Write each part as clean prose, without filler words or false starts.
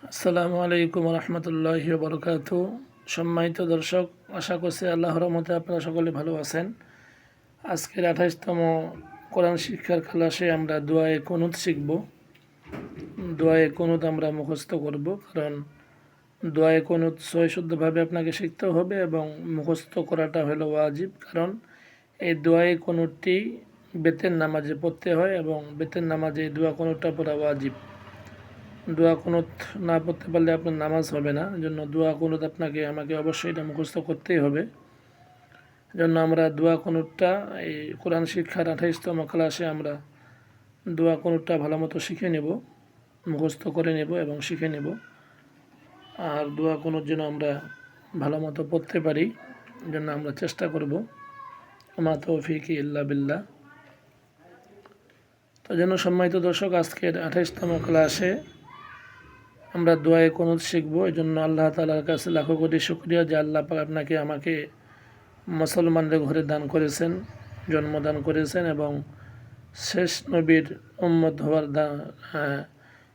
আসসালামু আলাইকুম রহমতুল্লাহি বরকাত। সম্মানিত দর্শক, আশা করছি আল্লাহর রহমতে আপনারা সকলে ভালো আছেন। আজকের 28তম কোরআন শিক্ষার ক্লাসে আমরা দোয়ায়ে কুনুত শিখব। দোয়ায়ে কুনুত আমরা মুখস্থ করব, কারণ দোয়ায়ে কুনুত সহিশুদ্ধভাবে আপনাকে শিখতে হবে এবং মুখস্থ করাটা হলো ওয়াজিব। কারণ এই দোয়ায়ে কুনুতটি বেতের নামাজে পড়তে হয় এবং বেতের নামাজে এই দোয়া কুনুতটা পড়া ওয়াজিব। দোয়া কুনুত না পড়তে পারলে আপনার নামাজ হবে না। জন্য দোয়া কুনুত আমাকে অবশ্যই এটা মুখস্থ করতেই হবে। জন্য আমরা দোয়া কুনুতটা এই কোরআন শিক্ষার 28তম ক্লাসে আমরা দোয়া কুনুতটা ভালো মতো শিখে নেব, মুখস্থ করে নেব এবং শিখে নেব। আর দোয়া কুনুত যেন আমরা ভালো মতো পড়তে পারি, জন্য আমরা চেষ্টা করব। আমা তৌফিকি ইল্লা বিল্লাহ। তো যেন সম্মানিত দর্শক, আজকের 28তম ক্লাসে আমরা দোয়ায়ে কুনুত শিখব। এই জন্য আল্লাহ তাআলার কাছে লাখো কোটি শুকরিয়া যে আল্লাহ পাক আমাকে মুসলমানদের ঘরে দান করেছেন, জন্মদান করেছেন এবং শেষ নবীর উম্মত হওয়ার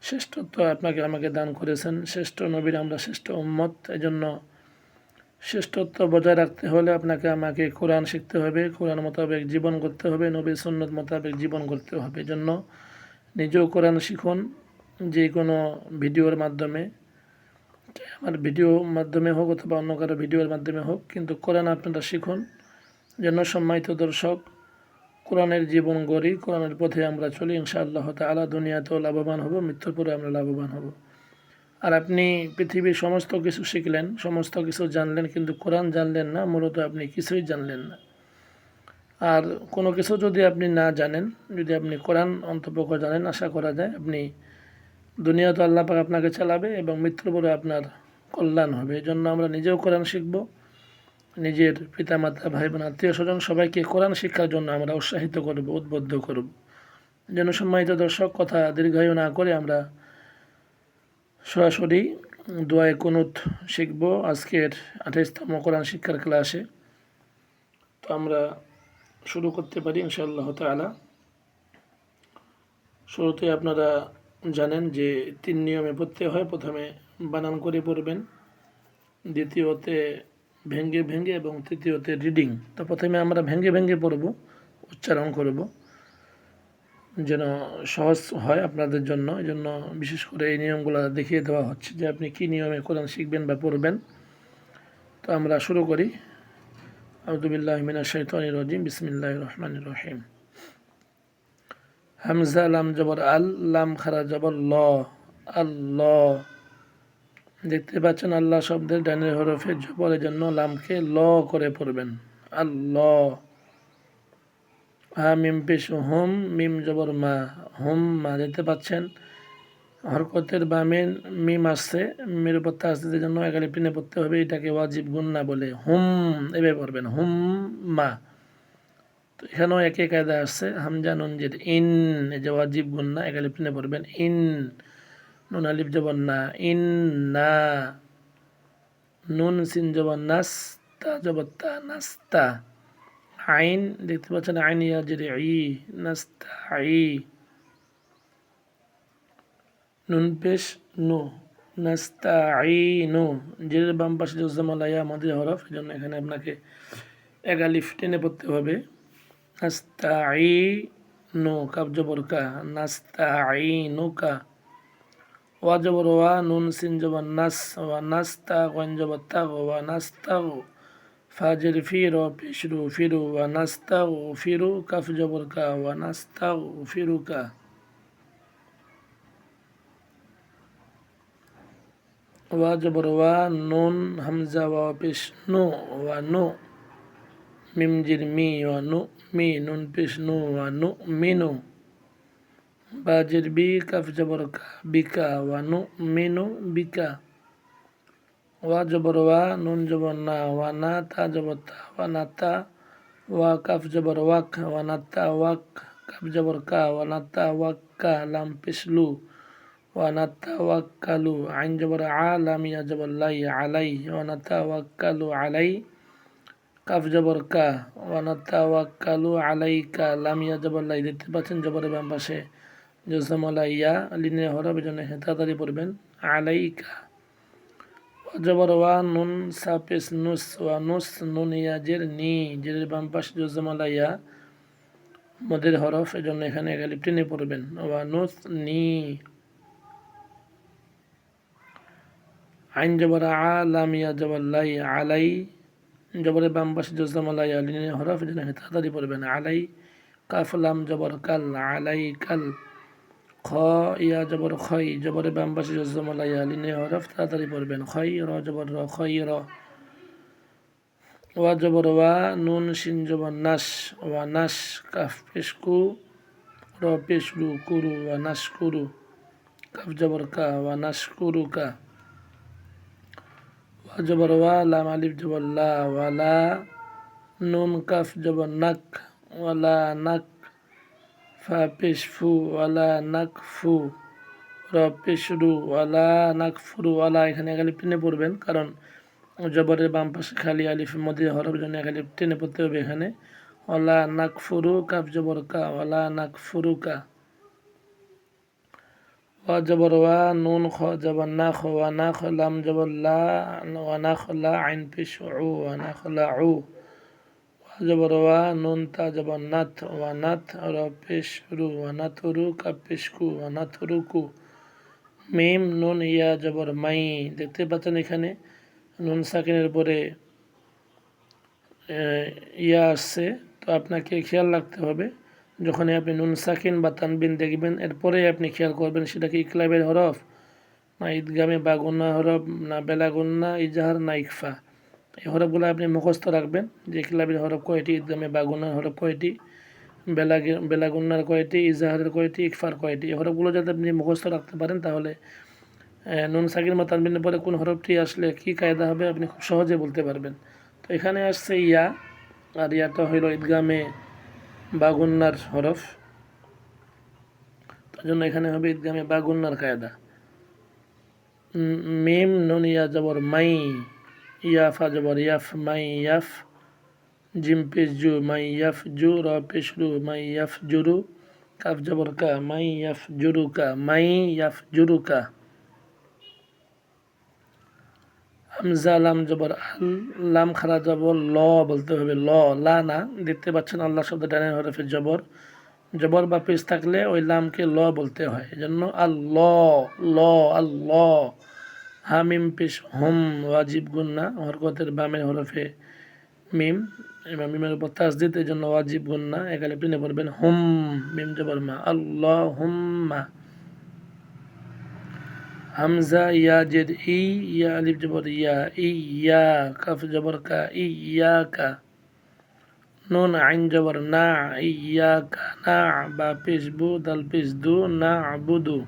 শ্রেষ্ঠত্ব আমাকে দান করেছেন। শ্রেষ্ঠ নবীর আমরা শ্রেষ্ঠ উম্মত। এই জন্য শ্রেষ্ঠত্ব বজায় রাখতে হলে আমাকে কোরআন শিখতে হবে, কোরআন মোতাবেক জীবন করতে হবে, নবীর সুন্নত মোতাবেক জীবন করতে হবে। জন্য নিজেও কোরআন শিখুন, যে কোনো ভিডিওর মাধ্যমে, আমার ভিডিওর মাধ্যমে হোক অথবা অন্য কারো ভিডিওর মাধ্যমে হোক, কিন্তু কোরআন আপনারা শিখুন। যেন সম্মানিত দর্শক, কোরআনের জীবন গড়ি, কোরআনের পথে আমরা চলি, ইনশাআল্লাহ তাআলা দুনিয়াতেও লাভবান হব, মৃত্যুর পরে আমরা লাভবান হব। আর আপনি পৃথিবীর সমস্ত কিছু শিখলেন, সমস্ত কিছু জানলেন, কিন্তু কোরআন জানলেন না, মূলত আপনি কিছুই জানলেন না। আর কোনো কিছু যদি আপনি না জানেন, যদি আপনি কোরআন অন্তপক্ষ জানেন, আশা করা যায় আপনি দুনিয়াতে আল্লাহ পাক আপনাকে চালাবে এবং মৃত্যুর পরে আপনার কল্যাণ হবে। এই জন্য আমরা নিজেও কোরআন শিখব, নিজের পিতামাতা, ভাই বোন, আত্মীয় স্বজন সবাইকে কোরআন শিক্ষার জন্য আমরা উৎসাহিত করব, উদ্বুদ্ধ করব। যেন সম্মানিত দর্শক, কথা দীর্ঘায়ু না করে আমরা সরাসরি দোয়ায়ে কুনুত শিখব আজকের 28তম কোরআন শিক্ষার ক্লাসে। তো আমরা শুরু করতে পারি ইনশাআল্লাহ তাআলা। শুরুতে আপনারা জানেন যে 3 নিয়মে পড়তে হয়। প্রথমে বানান করে পড়বেন, দ্বিতীয়তে ভেঙ্গে ভেঙ্গে এবং তৃতীয়তে রিডিং। তো প্রথমে আমরা ভেঙ্গে ভেঙ্গে পড়ব, উচ্চারণ করব, যেন সহজ হয় আপনাদের জন্য। এই জন্য বিশেষ করে এই নিয়মগুলো দেখিয়ে দেওয়া হচ্ছে যে আপনি কী নিয়মে কোরআন শিখবেন বা পড়বেন। তো আমরা শুরু করি। আউযু বিল্লাহি মিনাশ শাইতানির রাজিম, বিসমিল্লাহির রহমানির রহিম। হামজা লাম জবর আল, লাম খারা জবর ল, আল্লাহ। দেখতে পাচ্ছেন আল্লাহ শব্দের ডানের হরফে জবরের জন্য লামকে ল করে পড়বেন, আল্লাহ। হা মিম পেশ হুম, মিম জবর মা, হুম মা। দেখতে পাচ্ছেন হরকতের বামে মিম আসছে, মিমের উপর তা আসতে জন্য একালে টেনে পড়তে হবে। এটাকে ওয়াজিব গুন্না বলে, হুম এভাবে পড়বেন, হুম মা। তো এখানেও একই কায়দা আসছে, হামজা নুন জেদ ইন, এই যে ওয়াজিব গুন্না, একালে টেনে পড়বেন, ইন। নুন আলিফ জবর না, ইন না। নুন সিন জবর নাস, তা জবর তা, নাস্তা। আইন, দেখতে পাচ্ছেন আইন ইয়াজের ই, নাস্তা ই। নুন পেশ নো, নাস্তা আই নো। জেরের বাম পাশে জজমালাইয়া আমাদের হরফ, এই জন্য এখানে আপনাকে এক আলিফ টেনে পড়তে হবে। নাস্তা আই নো, কাব জবর কা, নাস্তা আই নো কা। ওয়া জবর ওয়া, নুন সিন জবর নাস, ওয়া নাস্তা, কয়েন জবর তাগ, ওয়া নাস্তা। ফাজের ফির ও পেশরু ফিরু, ওয়া নাস্তা ও ফিরু, কাফ জবর কা, ওয়া নাস্তা ও ফিরু কা। ওয়া জবর ওয়া, নুন হামজা ওয়া পেশ নু, ওয়া নু। মিম জির মি, ওয়া নু মি, নুন পেশ নু, ওয়া নু মিনু। বাজের বি, কাফ জবর কা, বিকা, ওয়া নু মিনু বিকা। ওয়া জবর ওয়া, নুন জবর না, ওয়া না, তা জবর তা, ওয়া না তা। ওয়া কাফ জবর ওয়াক, ওয়া না তা ওয়াক, কাফ জবর কা, ওয়া না তা ওয়াক্কা, লাম পেশ লু, ওয়া না তা ওয়াক্কালু। আইন জবর আ, লাম ইয়া জবর লাই, আলাই, ওয়া না তা ওয়াক্কালু আলাই। কাফ জবর কা, ওয়া না তা ওয়াক্কালু আলাইকা, লাম ইয়া জবর লাই। দেখতে পাচ্ছেন জবরের বাম পাশে জজমালা ইয়া লিনের হরফ এজন্য তাড়াতাড়ি পড়বেন আলাইকা। জবর ওয়া নুন সাপেস নুস ওয়া নুস নুন ইয়া জের নি জেরের বাম পাশে জজমালা ইয়া মদের হরফ এজন্য এখানে একালিপ টেনে পড়বেন ওয়া নুস নি। আইন জবর আ লাম ইয়া জবর লাই আলাই জবরের বাম পাশে জজমালা ইয়া লিনের হরফ এজন্য তাড়াতাড়ি পড়বেন আলাই। কাফ লাম জবর কাল আলাই কাল। খ ইয়া জবর খই জবরের বাম পাশে জজমালা ইয়া লিনের হরফ তাড়াতাড়ি পড়বেন খই র জবর র খই র। ওয়া জবর ওয়া নুন শিন জবর নাস ওয়া নাস কাফ পেশকু র পেশরু কুরু ওয়া নাস কুরু কাফ জবর কা ওয়া নাস কুরু কা। ওয়া জবর ওয়া লাম আলিফ জবর লা ওয়ালা নুন কাফ জবর নাক ওয়ালা নাক ফা পেশ ফু ওয়ালা নাক ফু র পেশরু ওয়ালা নাক ফুরু ওয়ালা এখানে একালিপ টেনে পড়বেন কারণ জবরের বাম পাশে খালি আলিফের মধ্যে হরফ জন্য একালিপ টেনে পড়তে হবে এখানে ওয়ালা নাক ফুরু কাফ জবর কা ওয়ালা নাক ফুরু কা। ওয়া জবর ওয়া নুন খ জবর না খ ওয়া না খ লাম জবর লা ওয়া না খ লা আইন পেশ উ ওয়া না খ লা উ। ওয়া জবর ওয়া নুন তা জবর নাথ ওয়া নাথ র পেশ রু ওয়া নাথ রু কাফ পেশ কু ওয়া নাথ রু কু। মিম নুন ইয়া জবর মাই দেখতে পাচ্ছেন এখানে নুন সাকিনের পরে ইয়া আসছে তো আপনাকে খেয়াল রাখতে হবে যখনই আপনি নুন সাকিন বা তানবিন দেখবেন এরপরে আপনি খেয়াল করবেন সেটা কি ইকলাবের হরফ না ঈদগামে বা গুন্না হরফ না বেলা গুন্না ইজাহার না ইকফা। এই হরফগুলো আপনি মুখস্থ রাখবেন যে ইকলাবের হরফ কয়টি ঈদগামে বা গুন্নার হরফ কয়টি বেলা গুন্নার কয়টি ইজাহারের কয়টি ইকফার কয়টি এই হরফগুলো যাতে আপনি মুখস্থ রাখতে পারেন তাহলে নুন সাকিন বা তানবিনের পরে কোন হরফটি আসলে কী কায়দা হবে আপনি খুব সহজে বলতে পারবেন। তো এখানে আসছে ইয়া আর ইয়াটা হইল ঈদগামে বা গুন্নার হরফ তার জন্য এখানে হবে ঈদগামে বা গুন্নার কায়দা। মিম নুন ইয়া জবর মাই ইয়াফা জবর ইয়াফ মাই ইয়াফ জিম পেশ জু মাই ইয়াফ জু র পেশ রু মাই ইয়াফ জুরু কাফ জবর কা মাই ইয়াফ জুরু কা মাই ইয়াফ জুরু কা। হামজা লাম জবর আল লাম খারা জবর ল বলতে হবে ল লা না দেখতে পাচ্ছেন আল্লাহ শব্দ ডানের হরফে জবর জবর বা পেশ থাকলে ওই লামকে ল বলতে হয় এজন্য আল্লাহ ল আল্লাহ। হামিম পেশ হুম ওয়াজিব গুন্না হরকতের বামের হরফে মিম এবং মিমের উপর তাসদিদ এই জন্য ওয়াজিব গুন্না একালে টেনে পড়বেন হুম মিম জবর মা আল্লাহ হুম্মা। হামজা ইয়া জেদ ই ইয়া আলিফ জবর ইয়া ইয়া কাফ জবর কা ইয়া কা। নুন আইন জবর না ইয়া কা না বা পেশ বু দাল পেশ দু না বুদু।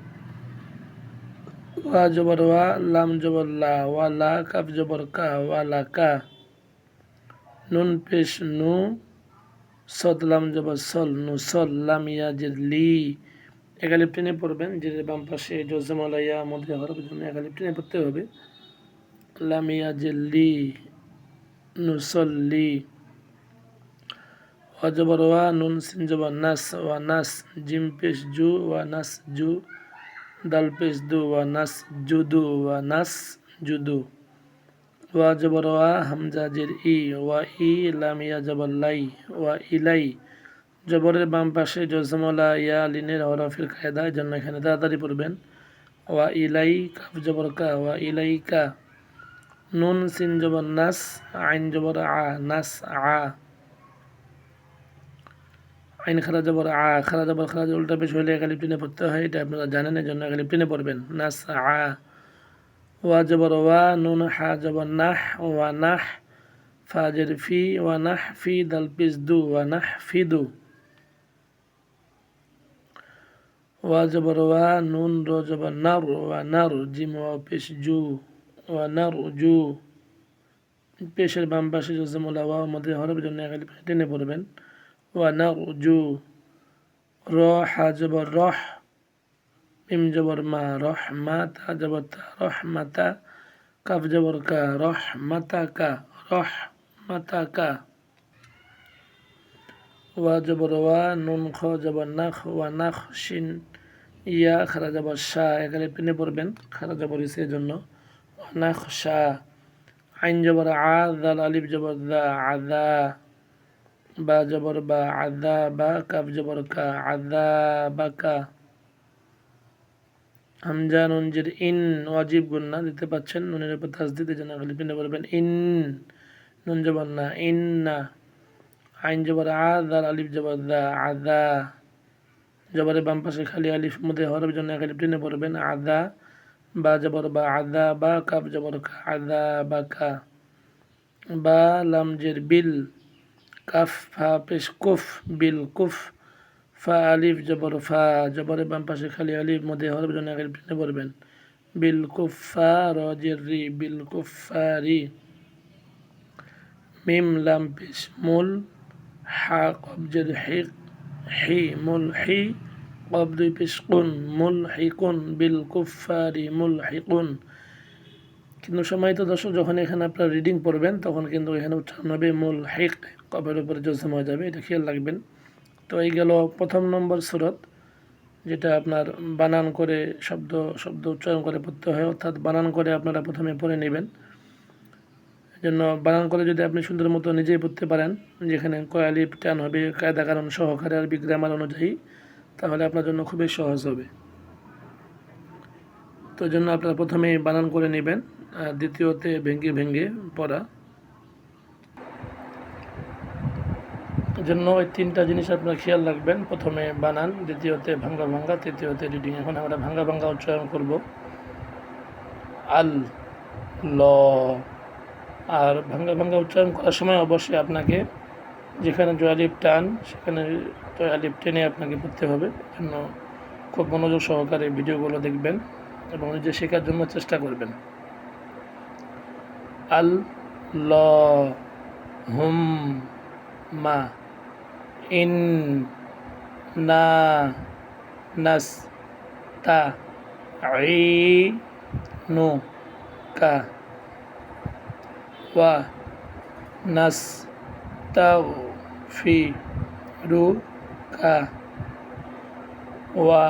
ওয়া জবর ওয়া লাম জবর লা ওয়ালা কাফ জবর কা ওয়ালা কা। নুন পেশ নু সদ লাম জবর সল নু সল লাম ইয়া জেদ লি একালিপ টেনে পড়বেন যে বাম পাশে জজমালা ইয়া মধ্যে হরফ জন্য একালিপ টেনে পড়তে হবে লাম ইয়া জেদ লি নুসল্লি। ওয়া জবর ওয়া নুন সিন জবর নাস ওয়া নাস জিম পেশ জু ওয়া নাস জু দাল পেশ দু ওয়া নাস জুদু ওয়া নাস জুদু। ওয়া জবর ওয়া হামজা জের ই ওয়া ই লাম ইয়া জবর লাই ওয়া ইলাই জবরের বাম পাশে জজমলা ইয়া লিনের হরফের কায়দা এই জন্য এখানে তাড়াতাড়ি পড়বেন ওয়া ইলাই কাফ জবর কা ওয়া ইলাই কা। নুন সিন জবর নাস আইন জবর আ নাস আ আইন খারা জবর আ খারা জবর খারা উল্টা পেশ হইলে একালিপ টেনে পড়তে হয় এটা আপনারা জানেন এই জন্য একালিপ টেনে পড়বেন নাস আ। ওয়া জবর ওয়া নুন হা জবর নাহ ওয়া নাহ ফা জের ফি ওয়া নাহ ফি দাল পেশ দু ওয়া নাহ ফিদু। ওয়া জবর ওয়া নুন র জবর নার ওয়া নার জিম ওয়া পেশ জু ওয়া নার জু পেশের বাম পাশে জজমুল ওয়া মধ্যে হরফের জন্য একালিপ টেনে পড়বেন ওয়া নার জু। র হা জবর রহ মিম জবর মা রহ মা তা জবর তা রহ মাতা কাফ জবর কা রহ মাতা কা রহ মাতা কা। ওয়া জবর ওয়া নুন খ জবর নাখ ওয়া নাখ শিন ইয়া খারা যাবর শাহ এখানে টেনে পড়বেন, খারা যাবর ইসে জন্য। নাখশা, আইন জবর আ, দাল আলিফ জবর দা, আদা, বা জবর বা, আদা বা, কাফ জবর কা, আদা বাকা। হামজা নুন জের ইন, ওয়াজিব গুন্না দিতে পাচ্ছেন, নুনের উপর তাসদিদ, এই জন্য খালি টেনে পড়বেন ইন, নুন জবর না, ইন না। আইন জবর আ, দাল আলিফ জবর দা, আদা, জবরের বাম পাশে খালি আলিফ মধ্যে হরফ জন্য খালি টেনে পড়বেন, আদা বা জবর বা, আদা বা, কাফ জবর কা, আদা বাকা। বা লাম জের বিল, কাফ ফা পেশ কুফ, বিল কুফ। ফা আলিফ জবর ফা, জবরের বাম পাশে খালি আলিফ মধ্যে হরফ জন্য খালি টেনে পড়বেন, বিল কুফা, র জের রি, বিল কুফারি। মিম লাম পেশ মুল, হা কব জের হিক, হি মুল হি, কব দুই পেশ কুন, মুল হিকুন, বিল কুফারি মুল হিকুন। কিন্তু সময়ত দর্শক যখন এখানে আপনার রিডিং পড়বেন তখন কিন্তু এখানে উচ্চারণ হবে মুল হিক, কবের উপরে জজম হয়ে যাবে, এটা খেয়াল রাখবেন। তো এই গেল প্রথম নম্বর সূরত, যেটা আপনার বানান করে শব্দ শব্দ উচ্চারণ করে পড়তে হয়, অর্থাৎ বানান করে আপনারা প্রথমে পড়ে নেবেন। জন্য বানান করে যদি আপনি সুন্দর মতো নিজেই পড়তে পারেন, যেখানে কয় আলিফ টান হবে কায়দা কারণ সহকারে আরবি গ্রামার অনুযায়ী, তাহলে আপনার জন্য খুবই সহজ হবে। তো জন্য আপনারা প্রথমে বানান করে নেবেন, আর দ্বিতীয়তে ভেঙ্গে ভেঙ্গে পড়া। জন্য ওই তিনটা জিনিস আপনারা খেয়াল রাখবেন, প্রথমে বানান, দ্বিতীয়তে ভাঙ্গা ভাঙ্গা, তৃতীয়তে রিডিং। এখন আমরা ভাঙ্গা ভাঙ্গা উচ্চারণ করব। আল, ল। আর ভাঙ্গা ভাঙ্গা উচ্চারণ করার সময় অবশ্যই আপনাকে যেখানে জয়ালিপ টান সেখানে জয়ালিপ টেনে আপনাকে পড়তে হবে। জন্য খুব মনোযোগ সহকারে ভিডিওগুলো দেখবেন এবং নিজে শেখার জন্য চেষ্টা করবেন। আল, ল, হুম, মা, ইন, না, নাস, তা, আই, নু, কা, ওয়া, নাস, তাও, ফি, রু, কা, ওয়া,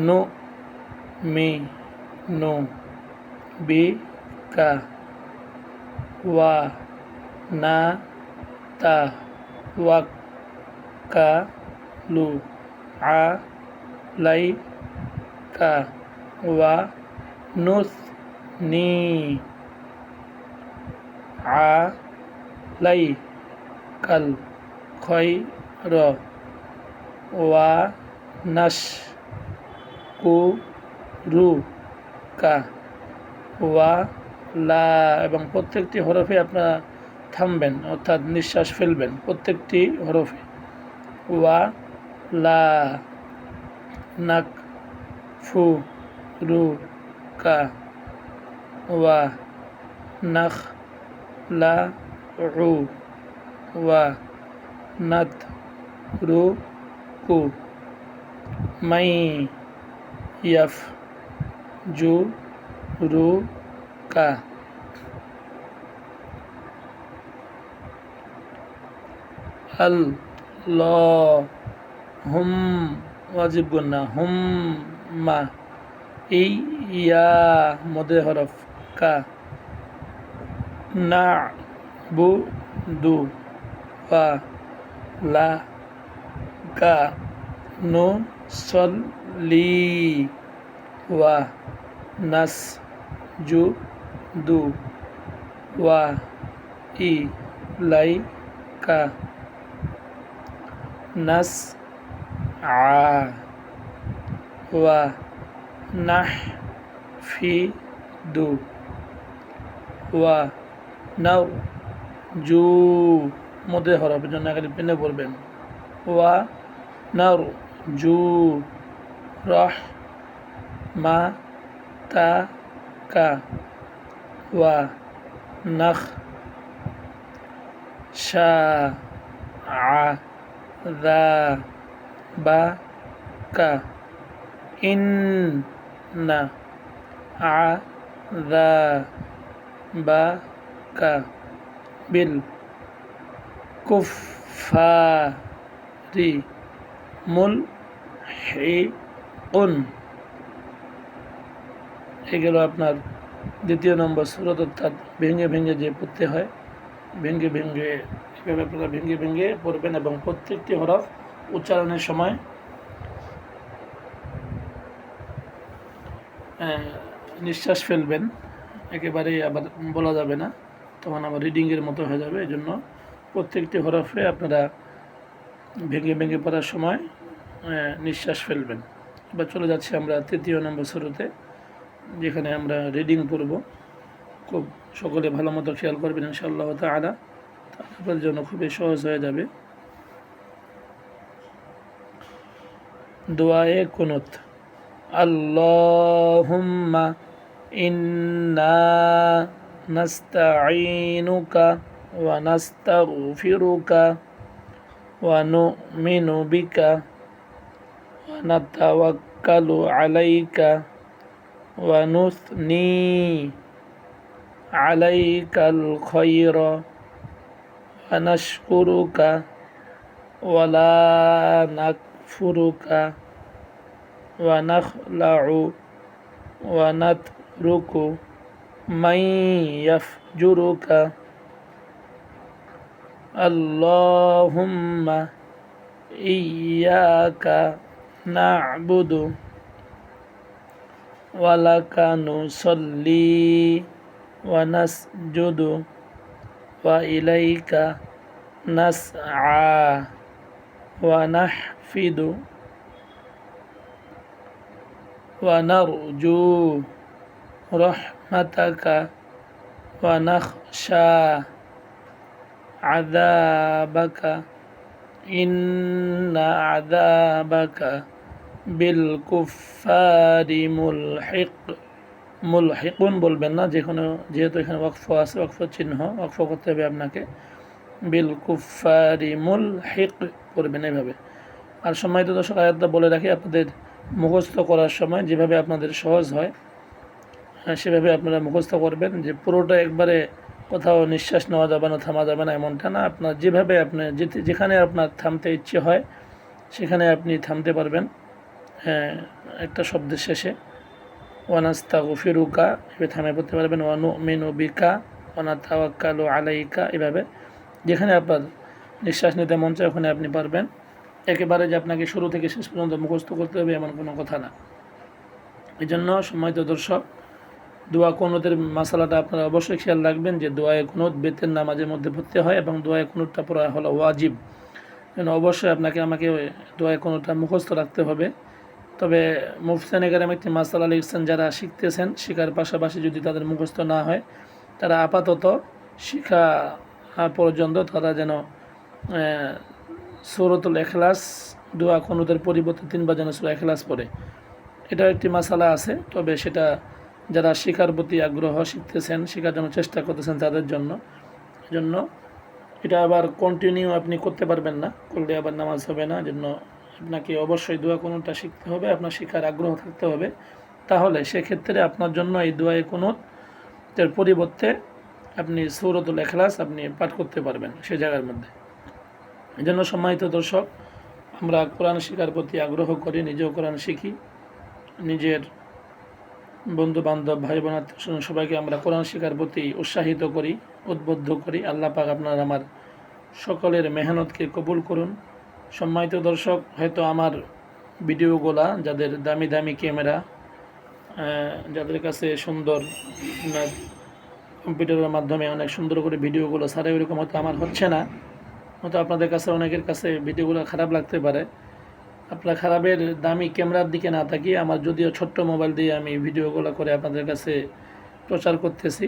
নু, মি, নু, বি, কা, ওয়া, না, তা, ওয়াক, কা, লু, আ, লাই, কা, ওয়া, নুস, নি, আ, লাই, কাল, খয়, র, ওয়া, নাস, কু, রু, কা, ওয়া, লা। এবং প্রত্যেকটি হরফে আপনারা থামবেন, অর্থাৎ নিঃশ্বাস ফেলবেন প্রত্যেকটি হরফে। ওয়া, লা, নাক, ফু, রু, কা, ওয়া, নাখ, লা, উ, ওয়া, নাত, রু, কু, মাই, ইয়াফ, জু, রু, কা। আল, ল, হুম, ওয়াজিব গুন্না, হুম, মা, এই, ইয়া, মদে হরফ, কা, না, বু, দু, ওয়া, লা, কা, নু, সল, লি, ওয়া, নাস, জু, দু, ওয়া, ই, লাই, কা, নাস, আ, ওয়া, নাহ, ফি, দু, ওয়া, নাও, জু, মধ্যে হরফের জন্য খালি পেনে পড়বেন, ওয়া, নাও, জু, রহ, মা, তা, কা, ওয়া, নাখ, শা, আ, দা, বা, কা, ইন, না, আ, দা, বা, কা, বিল, কুফারি, মুল, হি, কোন এই গেল আপনার দ্বিতীয় নম্বর সূরত, অর্থাৎ ভেঙে ভেঙে যে পড়তে হয়, ভেঙে ভেঙে এভাবে আপনারা ভেঙে ভেঙে পড়বেন এবং প্রত্যেকটি হরফ উচ্চারণের সময় নিঃশ্বাস ফেলবেন, একেবারেই আবার বলা যাবে না, তখন আবার রিডিংয়ের মতো হয়ে যাবে। এই জন্য প্রত্যেকটি হরফে আপনারা ভেঙে ভেঙে পড়ার সময় নিঃশ্বাস ফেলবেন। এবার চলে যাচ্ছি আমরা তৃতীয় নম্বর সূরাতে, যেখানে আমরা রিডিং পড়ব। খুব সকলে ভালো মতো খেয়াল করবেন ইনশাআল্লাহ তাআলা, আপনাদের জন্য খুবই সহজ হয়ে যাবে। দোয়ায়ে কুনুত। আল্লাহুম্মা ইন্না নাস্তাঈনুকা ওয়া নাস্তাগফিরুকা ওয়া নু'মিনু বিকা ওয়া নাতাওয়াক্কালু আলাইকা ওয়া নুসনি আলাইকাল খায়রা ওয়া নাশকুরুকা ওয়া লা নাকফুরুকা ওয়া নাখলাউ ওয়া নাতরুকু মান ইয়াফজুরুকা। আল্লাহুম্মা ইয়্যাকা না'বুদু ওয়া লাকা নুসাল্লি ওয়া নাসজুদু ওয়া ইলাইকা নাসআ ওয়া নাহফিদু ওয়া নারজু রাহমাতাকা ওয়া নাখশা আযাবাকা ইন্না আযাবাকা বিল কুফফারি মুলহিকুন বলবেন না, যেহেতু এখানে ওয়াকফ আছে, ওয়াকফ চিহ্ন, ওয়াকফ করতে হবে আপনাকে। বিল কুফফারি মুলহিক করবেন এভাবে। আর সম্মানিত দর্শক, আয়াতটা বলে রাখি, আপনাদের মুখস্থ করার সময় যেভাবে আপনাদের সহজ হয় সেভাবে আপনারা মুখস্থ করবেন। যে পুরোটা একবারে কোথাও নিঃশ্বাস নেওয়া যাবে না, থামা যাবে না, এমনটা না। আপনার যেভাবে আপনার যেখানে আপনার থামতে ইচ্ছে হয় সেখানে আপনি থামতে পারবেন একটা শব্দের শেষে। ওয়া নাস্তাগফিরুকা এভাবে থামে পড়তে পারবেন। ওয়া নু'মিনু বিকা ওয়া নাতাওয়াক্কালু আলাইকা, এভাবে যেখানে আপনার নিঃশ্বাস নিতে মন চায় ওখানে আপনি পারবেন। একেবারে যে আপনাকে শুরু থেকে শেষ পর্যন্ত মুখস্থ করতে হবে এমন কোনো কথা না। এই জন্য সম্মানিত দর্শক, দোয়া কুনুতের মাসালাটা আপনারা অবশ্যই খেয়াল রাখবেন যে দোয়ায়ে কুনুত বেতের নামাজের মধ্যে পড়তে হয় এবং দোয়ায়ে কুনুতটা পড়া হলো ওয়াজিব। অবশ্যই আমাকে দোয়ায়ে কুনুতটা মুখস্থ রাখতে হবে। তবে মুফতি কেরাম একটি মাসালা লিখছেন, যারা শিখতেছেন, শেখার পাশাপাশি যদি তাদের মুখস্থ না হয়, তারা আপাতত শিখা পর্যন্ত তারা যেন সূরাতুল ইখলাস দোয়া কুনুতের পরিবর্তে 3 বার যেন সূরা ইখলাস পড়ে। এটা একটি মাসালা আছে, তবে সেটা যারা শেখার প্রতি আগ্রহ, শিখতেছেন, শেখার জন্য চেষ্টা করতেছেন তাদের জন্য। এজন্য এটা আবার কন্টিনিউ আপনি করতে পারবেন না, করলে আবার নামাজ হবে না। জন্য আপনাকে অবশ্যই দোয়া কুনুতটা শিখতে হবে, আপনার শেখার আগ্রহ থাকতে হবে। তাহলে সেক্ষেত্রে আপনার জন্য এই দোয়ায়ে কুনুতের পরিবর্তে আপনি সূরাতুল ইখলাস আপনি পাঠ করতে পারবেন সে জায়গার মধ্যে। এই জন্য সম্মানিত দর্শক, আমরা কোরআন শেখার প্রতি আগ্রহ করি, নিজেও কোরআন শিখি, নিজের বন্ধু বান্ধব, ভাই বোন, আত্মীয় সবাইকে আমরা কোরআন শেখার প্রতি উৎসাহিত করি, উদ্বুদ্ধ করি। আল্লাহ পাক আপনার আমার সকলের মেহনতকে কবুল করুন। সম্মানিত দর্শক, হয়তো আমার ভিডিওগুলা যাদের দামি দামি ক্যামেরা, যাদের কাছে সুন্দর কম্পিউটারের মাধ্যমে অনেক সুন্দর করে ভিডিওগুলো ছাড়ে, ওইরকম হয়তো আমার হচ্ছে না, হয়তো আপনাদের কাছে অনেকের কাছে ভিডিওগুলো খারাপ লাগতে পারে। আপনার খারাপের দামি ক্যামেরার দিকে না তাকিয়ে আমার যদিও ছোট্ট মোবাইল দিয়ে আমি ভিডিওগুলো করে আপনাদের কাছে প্রচার করতেছি,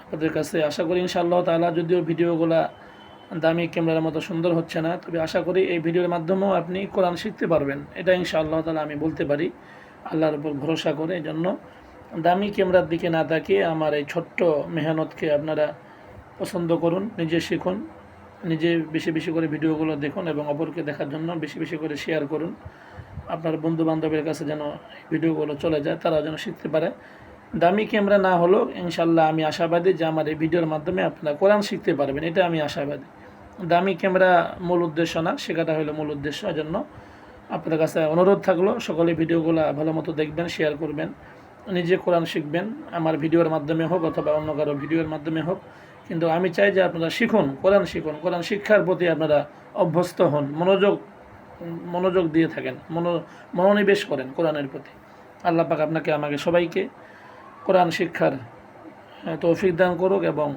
আপনাদের কাছে আশা করি ইনশাআল্লাহ তাআলা, যদিও ভিডিওগুলো দামি ক্যামেরার মতো সুন্দর হচ্ছে না, তবে আশা করি এই ভিডিওর মাধ্যমেও আপনি কোরআন শিখতে পারবেন, এটা ইনশাআল্লাহ তাআলা আমি বলতে পারি আল্লাহর উপর ভরসা করে। এই জন্য দামি ক্যামেরার দিকে না তাকিয়ে আমার এই ছোট্ট মেহনতকে আপনারা পছন্দ করুন, নিজে শিখুন, নিজে বেশি বেশি করে ভিডিওগুলো দেখুন এবং অপরকে দেখার জন্য বেশি বেশি করে শেয়ার করুন। আপনার বন্ধু বান্ধবের কাছে যেন ভিডিওগুলো চলে যায়, তারা যেন শিখতে পারে। দামি ক্যামেরা না হলেও ইনশাআল্লাহ আমি আশাবাদী যে আমার এই ভিডিওর মাধ্যমে আপনারা কোরআন শিখতে পারবেন, এটা আমি আশাবাদী। দামি ক্যামেরা মূল উদ্দেশ্য না, শেখাটা হলো মূল উদ্দেশ্য। এজন্য আপনাদের কাছে অনুরোধ থাকলো সকলে ভিডিওগুলো ভালো মতো দেখবেন, শেয়ার করবেন, নিজে কোরআন শিখবেন, আমার ভিডিওর মাধ্যমে হোক অথবা অন্য কারো ভিডিওর মাধ্যমে হোক। কিন্তু আমি চাই যে আপনারা শিখুন, কোরআন শিক্ষার প্রতি আপনারা অভ্যস্ত হন, মনোযোগ দিয়ে থাকেন, মনোনিবেশ করেন কোরআনের প্রতি। আল্লাহ পাক আপনাকে আমাকে সবাইকে কোরআন শিক্ষার তৌফিক দান করুক এবং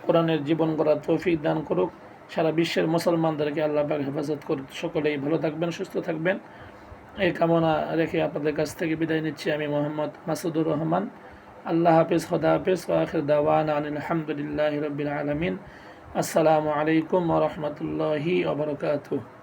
কোরআনের জীবন করার তৌফিক দান করুক। সারা বিশ্বের মুসলমানদেরকে আল্লাহ পাক হেফাজত করুক। সকলেই ভালো থাকবেন, সুস্থ থাকবেন, এই কামনা রেখে আপনাদের কাছ থেকে বিদায় নিচ্ছি আমি মোহাম্মদ মাসুদুর রহমান। আল্লাহ হাফিজ, খোদা হাফিজ, ওয়া আখির দাওয়ানা আনিল হামদুলিল্লাহি রাব্বিল আলামিন। আসসালামু আলাইকুম ওয়া রাহমাতুল্লাহি ওয়া বারাকাতুহু।